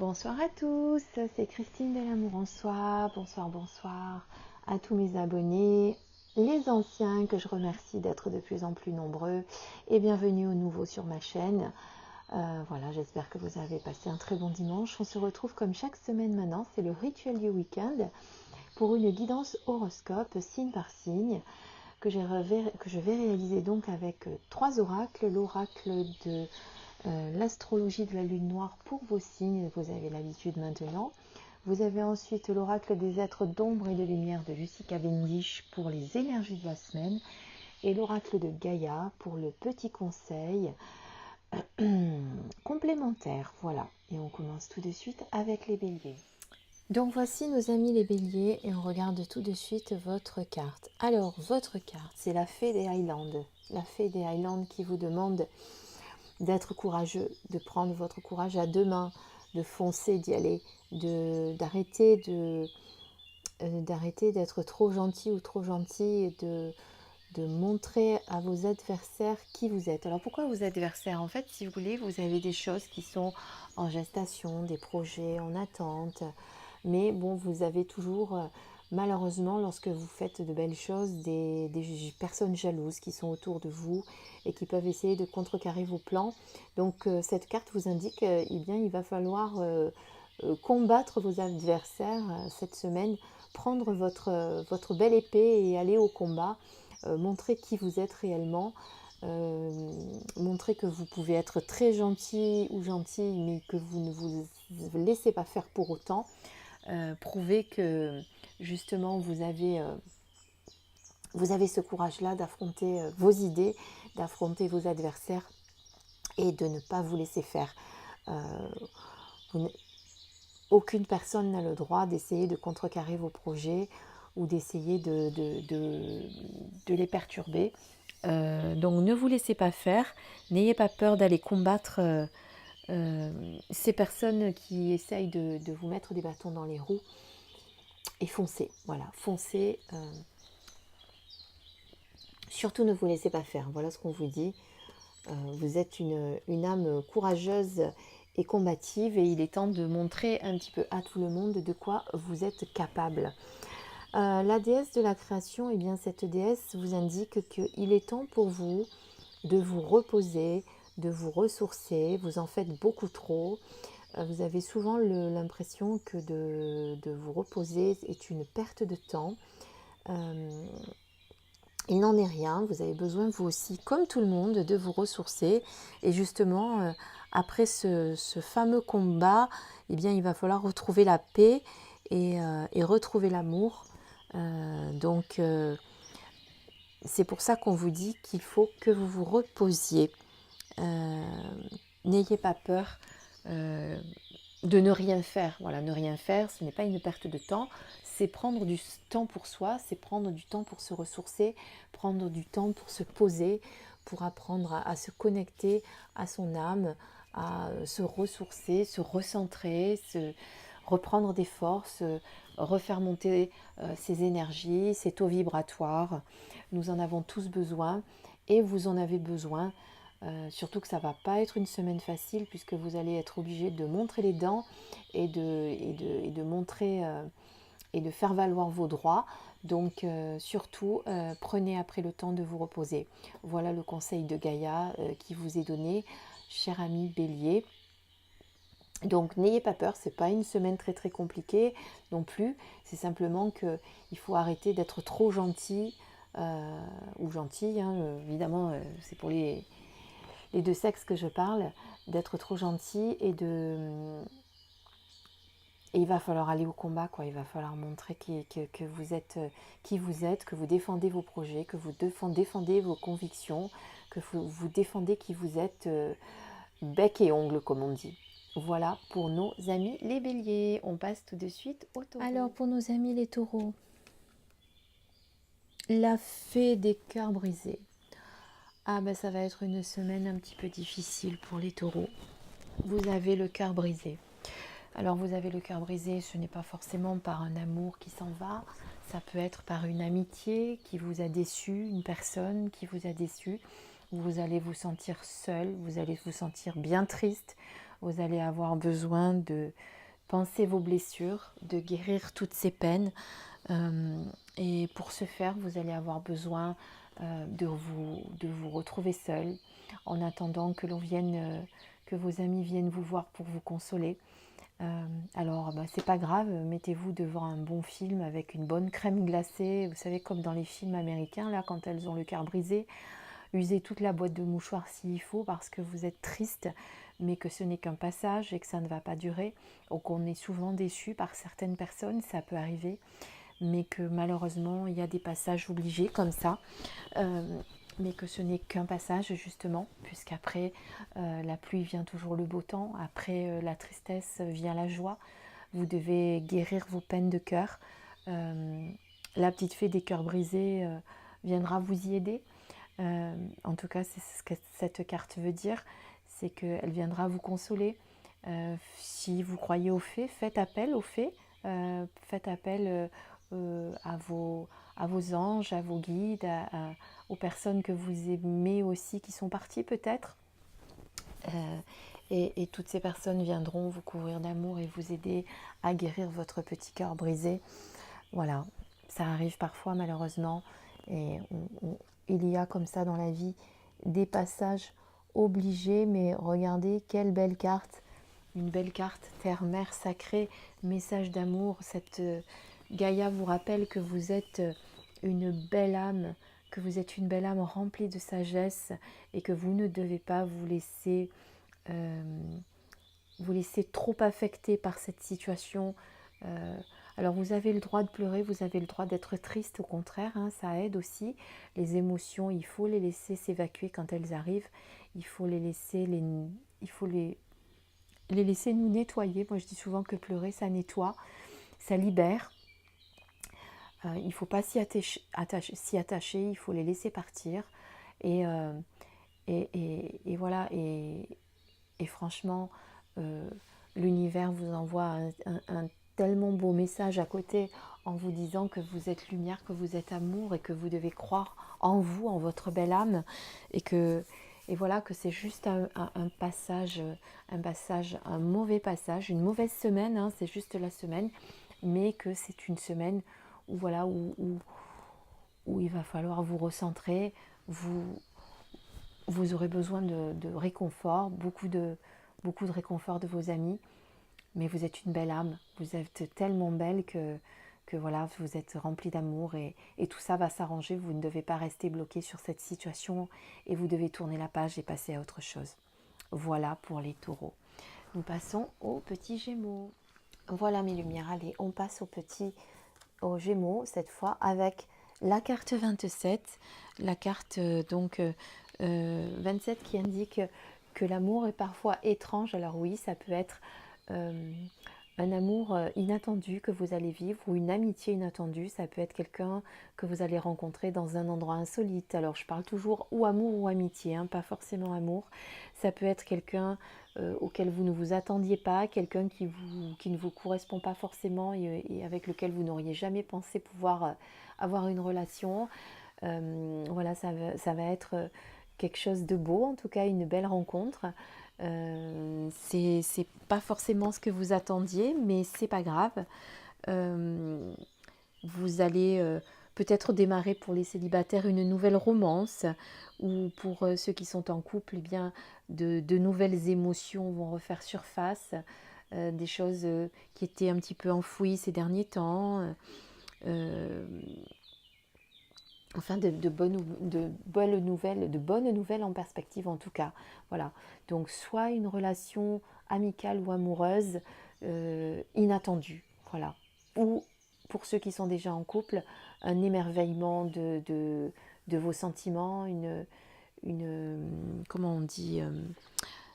Bonsoir à tous, c'est Christine de l'Amour en Soi. Bonsoir à tous mes abonnés, les anciens que je remercie d'être de plus en plus nombreux et bienvenue aux nouveaux sur ma chaîne. Voilà, j'espère que vous avez passé un très bon dimanche. On se retrouve comme chaque semaine maintenant, c'est le rituel du week-end pour une guidance horoscope signe par signe que je vais réaliser donc avec trois oracles. L'oracle de l'astrologie de la lune noire pour vos signes, vous avez l'habitude maintenant. Vous avez ensuite l'oracle des êtres d'ombre et de lumière de Lucie Cavendish pour les énergies de la semaine et l'oracle de Gaïa pour le petit conseil complémentaire. Voilà, et on commence tout de suite avec les béliers. Donc voici nos amis les béliers et on regarde tout de suite votre carte. Alors votre carte, c'est la fée des Highlands. La fée des Highlands qui vous demande d'être courageux, de prendre votre courage à deux mains, de foncer, d'y aller, d'arrêter d'être trop gentil ou trop gentil, de montrer à vos adversaires qui vous êtes. Alors pourquoi vos adversaires? En fait, si vous voulez, vous avez des choses qui sont en gestation, des projets en attente, mais bon, vous avez toujours, malheureusement, lorsque vous faites de belles choses, des personnes jalouses qui sont autour de vous et qui peuvent essayer de contrecarrer vos plans. Donc cette carte vous indique, eh bien, il va falloir combattre vos adversaires cette semaine, prendre votre belle épée et aller au combat, montrer qui vous êtes réellement, montrer que vous pouvez être très gentil ou gentille, mais que vous ne vous laissez pas faire pour autant. Prouver que justement vous avez ce courage-là d'affronter vos idées, d'affronter vos adversaires et de ne pas vous laisser faire. Aucune personne n'a le droit d'essayer de contrecarrer vos projets ou d'essayer de les perturber. Donc ne vous laissez pas faire, n'ayez pas peur d'aller combattre ces personnes qui essayent de vous mettre des bâtons dans les roues. Et foncez, voilà, foncez. Surtout ne vous laissez pas faire, voilà ce qu'on vous dit. Vous êtes une âme courageuse et combative et il est temps de montrer un petit peu à tout le monde de quoi vous êtes capable. La déesse de la création, eh bien cette déesse vous indique qu'il est temps pour vous de vous reposer, de vous ressourcer. Vous en faites beaucoup trop. Vous avez souvent l'impression que de vous reposer est une perte de temps. Il n'en est rien, vous avez besoin vous aussi, comme tout le monde, de vous ressourcer. Et justement, après ce fameux combat, eh bien, il va falloir retrouver la paix et retrouver l'amour. Donc, c'est pour ça qu'on vous dit qu'il faut que vous vous reposiez. N'ayez pas peur de ne rien faire. Voilà, ne rien faire, ce n'est pas une perte de temps, c'est prendre du temps pour soi, c'est prendre du temps pour se ressourcer, prendre du temps pour se poser, pour apprendre à se connecter à son âme, à se ressourcer, se recentrer, reprendre des forces, refaire monter ses énergies, ses taux vibratoires. Nous en avons tous besoin et vous en avez besoin. Surtout que ça ne va pas être une semaine facile puisque vous allez être obligé de montrer les dents et de montrer et de faire valoir vos droits. Donc surtout, prenez après le temps de vous reposer. Voilà le conseil de Gaïa qui vous est donné, cher ami Bélier. Donc n'ayez pas peur, c'est pas une semaine très très compliquée non plus. C'est simplement qu'il faut arrêter d'être trop gentil ou gentille. Hein, évidemment, c'est pour les deux sexes que je parle, d'être trop gentil et il va falloir aller au combat, quoi. Il va falloir montrer que vous êtes qui vous êtes, que vous défendez vos projets, que vous défendez vos convictions, que vous défendez qui vous êtes bec et ongle, comme on dit. Voilà pour nos amis les béliers. On passe tout de suite aux taureaux. Alors pour nos amis les taureaux, la fée des cœurs brisés. Ah ben ça va être une semaine un petit peu difficile pour les taureaux. Vous avez le cœur brisé. Alors vous avez le cœur brisé, ce n'est pas forcément par un amour qui s'en va, ça peut être par une amitié qui vous a déçu, une personne qui vous a déçu. Vous allez vous sentir seul, vous allez vous sentir bien triste, vous allez avoir besoin de penser vos blessures, de guérir toutes ces peines. Et pour ce faire, vous allez avoir besoin de vous retrouver seul, en attendant que que vos amis viennent vous voir pour vous consoler. Alors, c'est pas grave, mettez-vous devant un bon film avec une bonne crème glacée, vous savez, comme dans les films américains, là, quand elles ont le cœur brisé. Usez toute la boîte de mouchoirs s'il faut parce que vous êtes triste, mais que ce n'est qu'un passage et que ça ne va pas durer, ou qu'on est souvent déçu par certaines personnes, ça peut arriver, mais que malheureusement, il y a des passages obligés comme ça. Mais que ce n'est qu'un passage justement, puisqu'après la pluie vient toujours le beau temps, après la tristesse vient la joie. Vous devez guérir vos peines de cœur. La petite fée des cœurs brisés viendra vous y aider. En tout cas, c'est ce que cette carte veut dire, c'est qu'elle viendra vous consoler. Si vous croyez aux fées, faites appel aux fées, faites appel à vos anges, à vos guides, aux personnes que vous aimez aussi qui sont parties peut-être. Et toutes ces personnes viendront vous couvrir d'amour et vous aider à guérir votre petit cœur brisé. Voilà, ça arrive parfois malheureusement. Et il y a comme ça dans la vie des passages obligés, mais regardez quelle belle carte. Une belle carte, terre, mer sacrée, message d'amour. Cette Gaïa vous rappelle que vous êtes une belle âme, que vous êtes une belle âme remplie de sagesse et que vous ne devez pas vous laisser trop affecter par cette situation. Alors vous avez le droit de pleurer, vous avez le droit d'être triste, au contraire, hein, ça aide aussi. Les émotions, il faut les laisser s'évacuer quand elles arrivent. Il faut les laisser, les laisser nous nettoyer. Moi je dis souvent que pleurer ça nettoie, ça libère. Il ne faut pas s'y attacher, il faut les laisser partir. Et, voilà, et franchement, l'univers vous envoie un tellement beau message à côté en vous disant que vous êtes lumière, que vous êtes amour et que vous devez croire en vous, en votre belle âme, et voilà, que c'est juste un passage, un mauvais passage, une mauvaise semaine, hein, c'est juste la semaine, mais que c'est une semaine où voilà, où il va falloir vous recentrer, vous aurez besoin de réconfort, beaucoup de réconfort de vos amis, mais vous êtes une belle âme, vous êtes tellement belle que voilà, vous êtes rempli d'amour et tout ça va s'arranger. Vous ne devez pas rester bloqué sur cette situation et vous devez tourner la page et passer à autre chose. Voilà pour les taureaux. Nous passons aux petits gémeaux. Voilà mes lumières, allez, on passe aux gémeaux cette fois avec la carte 27, la carte 27 qui indique que l'amour est parfois étrange. Alors oui, ça peut être un amour inattendu que vous allez vivre ou une amitié inattendue. Ça peut être quelqu'un que vous allez rencontrer dans un endroit insolite. Alors je parle toujours ou amour ou amitié, hein, pas forcément amour. Ça peut être quelqu'un auquel vous ne vous attendiez pas, quelqu'un qui ne vous correspond pas forcément et avec lequel vous n'auriez jamais pensé pouvoir avoir une relation. Voilà, ça va être quelque chose de beau, en tout cas une belle rencontre. C'est pas forcément ce que vous attendiez, mais c'est pas grave. Vous allez peut-être démarrer pour les célibataires une nouvelle romance, ou pour ceux qui sont en couple, eh bien, de nouvelles émotions vont refaire surface, des choses qui étaient un petit peu enfouies ces derniers temps. Enfin, de bonnes nouvelles en perspective en tout cas. Voilà. Donc soit une relation amicale ou amoureuse inattendue. Voilà. Ou pour ceux qui sont déjà en couple, un émerveillement de vos sentiments, comment on dit,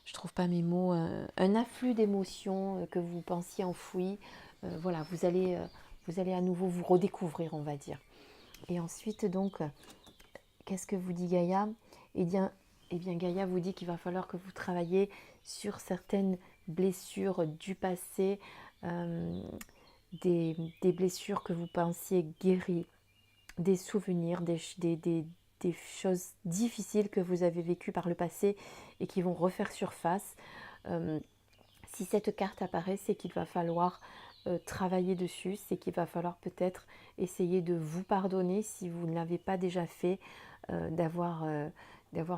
je trouve pas mes mots, un afflux d'émotions que vous pensiez enfouies. Voilà, vous allez à nouveau vous redécouvrir, on va dire. Et ensuite, donc, qu'est-ce que vous dit Gaïa ? Eh bien, Gaïa vous dit qu'il va falloir que vous travailliez sur certaines blessures du passé, des blessures que vous pensiez guéries, des souvenirs, des choses difficiles que vous avez vécues par le passé et qui vont refaire surface. Si cette carte apparaît, c'est qu'il va falloir travailler dessus, c'est qu'il va falloir peut-être essayer de vous pardonner si vous ne l'avez pas déjà fait, d'avoir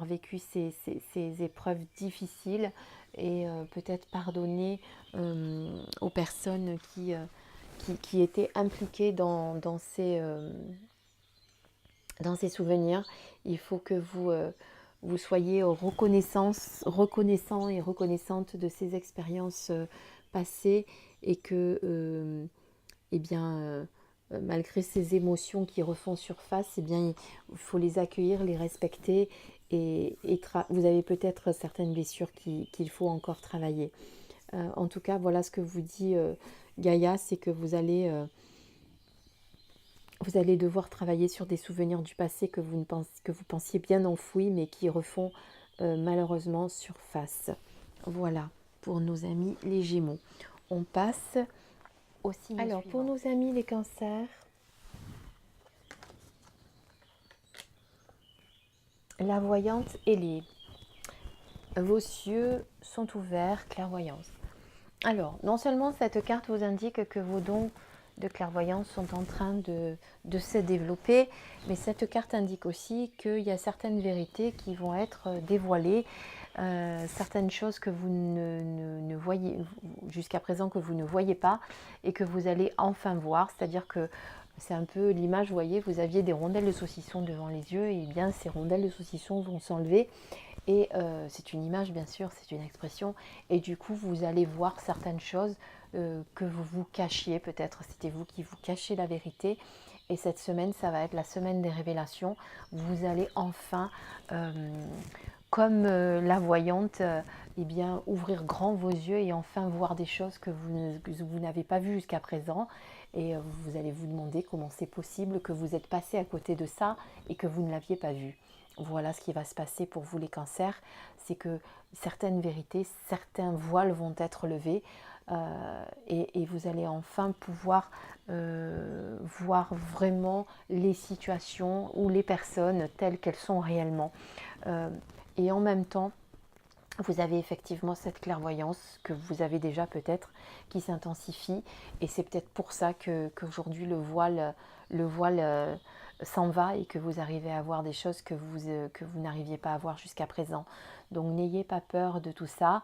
vécu ces épreuves difficiles et peut-être pardonner aux personnes qui étaient impliquées dans ces souvenirs. Il faut que vous soyez reconnaissant et reconnaissante de ces expériences passées et que, eh bien, malgré ces émotions qui refont surface, eh bien, il faut les accueillir, les respecter et vous avez peut-être certaines blessures qu'il faut encore travailler. En tout cas, voilà ce que vous dit Gaïa, c'est que vous allez devoir travailler sur des souvenirs du passé que vous pensiez bien enfouis, mais qui refont malheureusement surface. Voilà, pour nos amis les Gémeaux. On passe au signe suivant. Alors, pour nos amis les Cancers, la voyante ailée. Vos yeux sont ouverts, clairvoyance. Alors, non seulement cette carte vous indique que vos dons de clairvoyance sont en train de se développer, mais cette carte indique aussi qu'il y a certaines vérités qui vont être dévoilées, certaines choses que vous ne voyez jusqu'à présent, que vous ne voyez pas et que vous allez enfin voir. C'est-à-dire que c'est un peu l'image, vous voyez, vous aviez des rondelles de saucisson devant les yeux, et bien ces rondelles de saucisson vont s'enlever. Et c'est une image, bien sûr, c'est une expression. Et du coup, vous allez voir certaines choses que vous vous cachiez. Peut-être c'était vous qui vous cachez la vérité. Et cette semaine, ça va être la semaine des révélations. Vous allez enfin, comme la voyante, eh bien, ouvrir grand vos yeux et enfin voir des choses que vous n'avez pas vues jusqu'à présent. Et vous allez vous demander comment c'est possible que vous êtes passé à côté de ça et que vous ne l'aviez pas vu. Voilà ce qui va se passer pour vous les cancers, c'est que certaines vérités, certains voiles vont être levés et vous allez enfin pouvoir voir vraiment les situations ou les personnes telles qu'elles sont réellement. Et en même temps, vous avez effectivement cette clairvoyance que vous avez déjà peut-être qui s'intensifie et c'est peut-être pour ça qu'aujourd'hui le voile s'en va et que vous arrivez à voir des choses que vous n'arriviez pas à voir jusqu'à présent. Donc n'ayez pas peur de tout ça.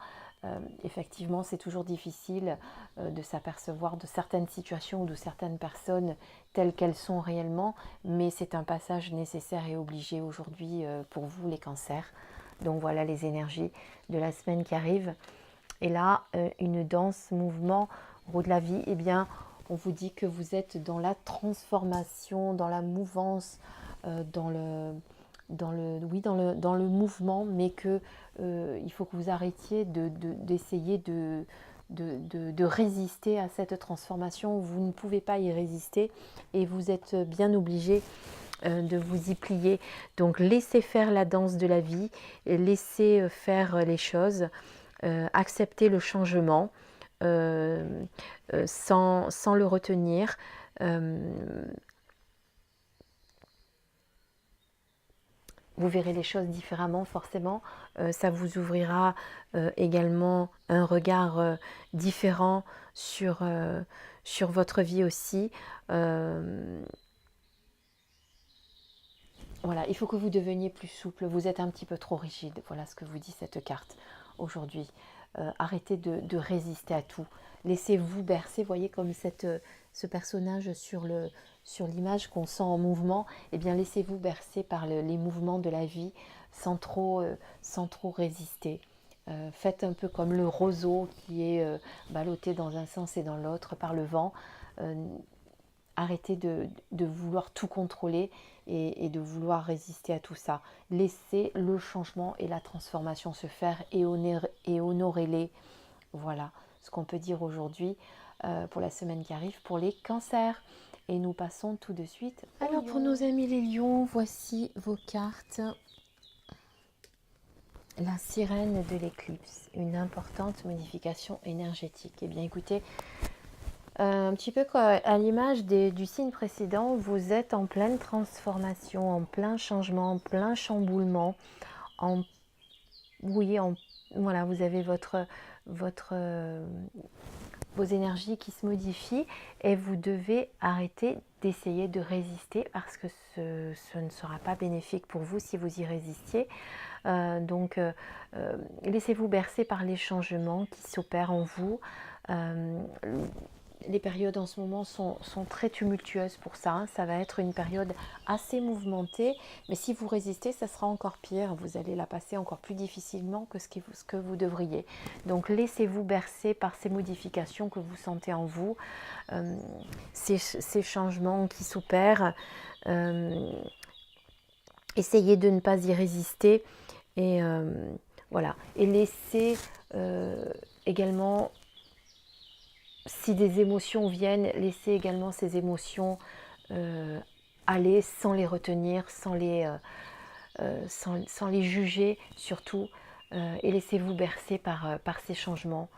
Effectivement, c'est toujours difficile de s'apercevoir de certaines situations ou de certaines personnes telles qu'elles sont réellement, mais c'est un passage nécessaire et obligé aujourd'hui pour vous les cancers. Donc voilà les énergies de la semaine qui arrive. Et là, une danse, mouvement, roue de la vie, eh bien, on vous dit que vous êtes dans la transformation, dans la mouvance, dans le mouvement, mais que il faut que vous arrêtiez d'essayer de résister à cette transformation. Vous ne pouvez pas y résister et vous êtes bien obligé de vous y plier. Donc laissez faire la danse de la vie, laissez faire les choses, acceptez le changement sans le retenir. Vous verrez les choses différemment forcément. Ça vous ouvrira également un regard différent sur votre vie aussi. Voilà, il faut que vous deveniez plus souple. Vous êtes un petit peu trop rigide. Voilà ce que vous dit cette carte aujourd'hui. Arrêtez de résister à tout. Laissez-vous bercer. Voyez comme ce personnage sur l'image qu'on sent en mouvement. Eh bien, laissez-vous bercer par les mouvements de la vie sans trop résister. Faites un peu comme le roseau qui est ballotté dans un sens et dans l'autre par le vent. Arrêtez de vouloir tout contrôler et de vouloir résister à tout ça. Laissez le changement et la transformation se faire et honorez-les. Voilà ce qu'on peut dire aujourd'hui pour la semaine qui arrive pour les cancers. Et nous passons tout de suite. Alors pour nos amis les lions, voici vos cartes. La sirène de l'éclipse, une importante modification énergétique. Eh bien écoutez, un petit peu à l'image du signe précédent, vous êtes en pleine transformation, en plein changement, en plein chamboulement. Voilà, vous avez vos énergies qui se modifient et vous devez arrêter d'essayer de résister parce que ce ne sera pas bénéfique pour vous si vous y résistiez. Donc laissez-vous bercer par les changements qui s'opèrent en vous. Les périodes en ce moment sont très tumultueuses pour ça. Hein. Ça va être une période assez mouvementée, mais si vous résistez, ça sera encore pire. Vous allez la passer encore plus difficilement que ce que vous devriez. Donc laissez-vous bercer par ces modifications que vous sentez en vous, ces changements qui s'opèrent. Essayez de ne pas y résister et voilà. Et laissez également, si des émotions viennent, laissez également ces émotions aller sans les retenir, sans les juger surtout, et laissez-vous bercer par ces changements.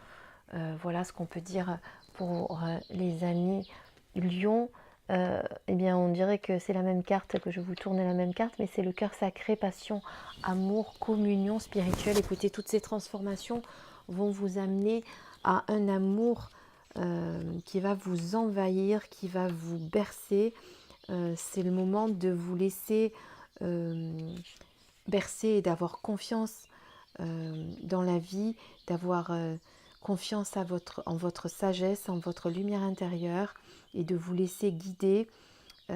Voilà ce qu'on peut dire pour les amis Lion. Eh bien, on dirait que c'est la même carte, que je vous tourne la même carte, mais c'est le cœur sacré, passion, amour, communion spirituelle. Écoutez, toutes ces transformations vont vous amener à un amour qui va vous envahir, qui va vous bercer. C'est le moment de vous laisser bercer et d'avoir confiance dans la vie, d'avoir confiance en votre sagesse, en votre lumière intérieure et de vous laisser guider et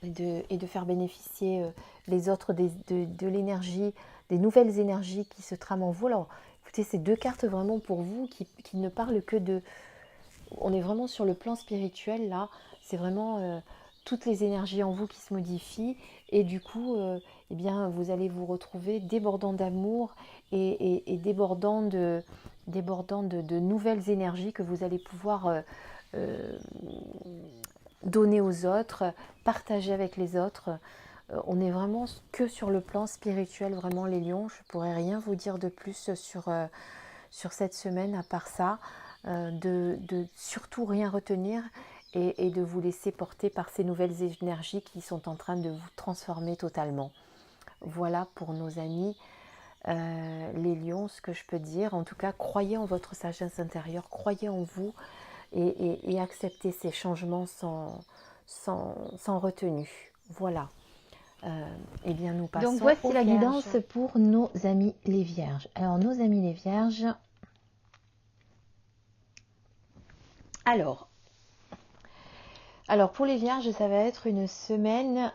de faire bénéficier les autres de l'énergie, des nouvelles énergies qui se trament en vous. Alors, écoutez, ces deux cartes vraiment pour vous qui ne parlent que de... On est vraiment sur le plan spirituel là, c'est vraiment toutes les énergies en vous qui se modifient et du coup, eh bien, vous allez vous retrouver débordant d'amour et débordant de nouvelles énergies que vous allez pouvoir donner aux autres, partager avec les autres. On est vraiment que sur le plan spirituel, vraiment les lions. Je ne pourrais rien vous dire de plus sur cette semaine à part ça. De surtout rien retenir et de vous laisser porter par ces nouvelles énergies qui sont en train de vous transformer totalement. Voilà pour nos amis les lions, ce que je peux dire. En tout cas, croyez en votre sagesse intérieure, croyez en vous et acceptez ces changements sans retenue. Voilà. Eh bien, nous passons Donc voici aux la Vierges. guidance pour nos amis les Vierges. Alors, nos amis les Vierges... Alors, pour les Vierges, ça va être une semaine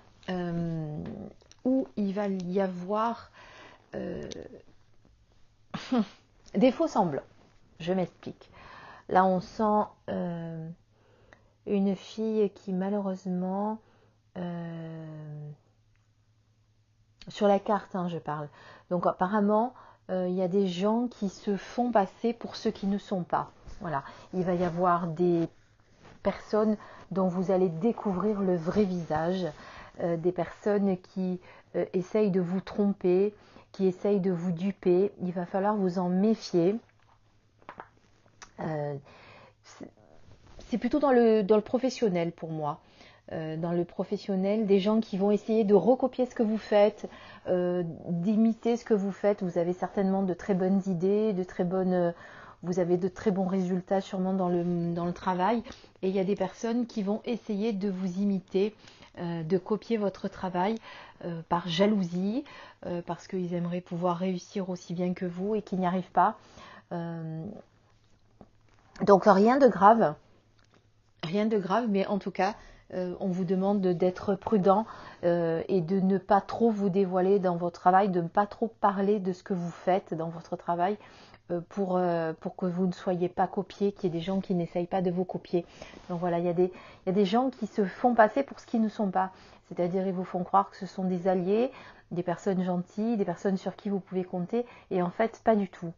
où il va y avoir des faux semblants. Je m'explique. Là, on sent une fille qui malheureusement, sur la carte, hein, je parle. Donc apparemment, il y a des gens qui se font passer pour ceux qui ne sont pas. Voilà. Il va y avoir des personnes dont vous allez découvrir le vrai visage, des personnes qui essayent de vous tromper, qui essayent de vous duper. Il va falloir vous en méfier. C'est plutôt dans le professionnel pour moi. Dans le professionnel, des gens qui vont essayer de recopier ce que vous faites, d'imiter ce que vous faites. Vous avez certainement de très bonnes idées, vous avez de très bons résultats sûrement dans le travail. Et il y a des personnes qui vont essayer de vous imiter, de copier votre travail par jalousie, parce qu'ils aimeraient pouvoir réussir aussi bien que vous et qu'ils n'y arrivent pas. Donc rien de grave, mais en tout cas, on vous demande d'être prudent et de ne pas trop vous dévoiler dans votre travail, de ne pas trop parler de ce que vous faites dans votre travail pour que vous ne soyez pas copié, qu'il y ait des gens qui n'essayent pas de vous copier. Donc voilà, il y a des gens qui se font passer pour ce qu'ils ne sont pas. C'est-à-dire, ils vous font croire que ce sont des alliés, des personnes gentilles, des personnes sur qui vous pouvez compter, et en fait, pas du tout.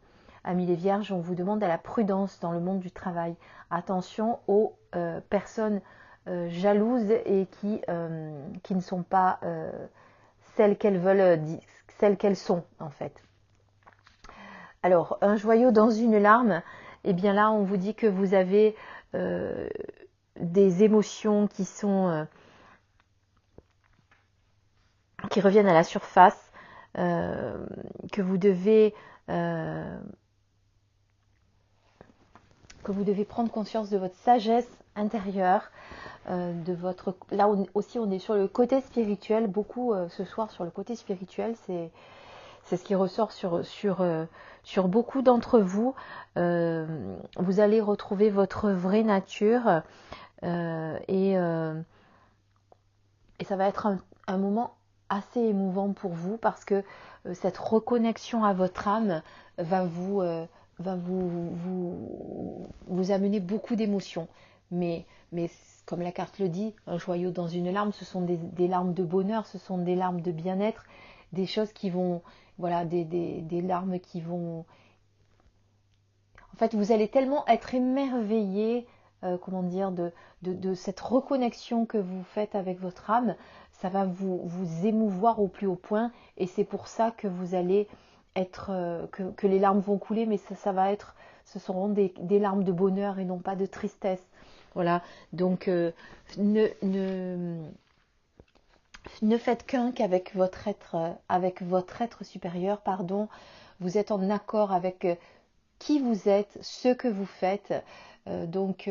Amis les Vierges, on vous demande à la prudence dans le monde du travail. Attention aux personnes jalouses et qui ne sont pas celles qu'elles veulent, celles qu'elles sont en fait. Alors, un joyau dans une larme, eh bien là, on vous dit que vous avez des émotions qui reviennent à la surface, que vous devez euh, que vous devez prendre conscience de votre sagesse intérieure, là aussi on est sur le côté spirituel, beaucoup ce soir sur le côté spirituel, c'est ce qui ressort sur beaucoup d'entre vous. Vous allez retrouver votre vraie nature et ça va être un moment assez émouvant pour vous parce que cette reconnexion à votre âme va vous amener beaucoup d'émotions. Mais comme la carte le dit, un joyau dans une larme, ce sont des larmes de bonheur, ce sont des larmes de bien-être, des choses qui vont, voilà, des larmes qui vont... En fait, vous allez tellement être émerveillé, comment dire, de cette reconnexion que vous faites avec votre âme, ça va vous émouvoir au plus haut point, et c'est pour ça que vous allez être, que les larmes vont couler, mais ça va être, ce seront des larmes de bonheur et non pas de tristesse. Voilà, donc ne faites qu'un qu'avec votre être supérieur, pardon. Vous êtes en accord avec qui vous êtes, ce que vous faites. Donc,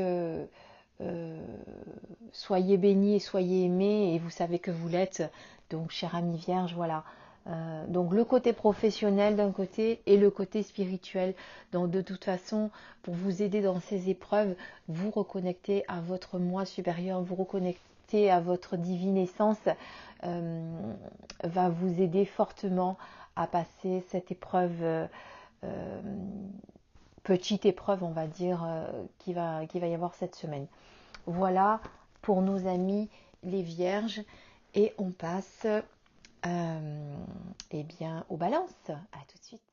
soyez bénis et soyez aimés, et vous savez que vous l'êtes. Donc, chère amie Vierge, voilà. Donc, le côté professionnel d'un côté et le côté spirituel. Donc, de toute façon, pour vous aider dans ces épreuves, vous reconnectez à votre moi supérieur, vous reconnectez à votre divine essence, va vous aider fortement à passer cette épreuve. Petite épreuve, on va dire, qu'il va y avoir cette semaine. Voilà pour nos amis les vierges. Et on passe eh bien, aux balances. À tout de suite.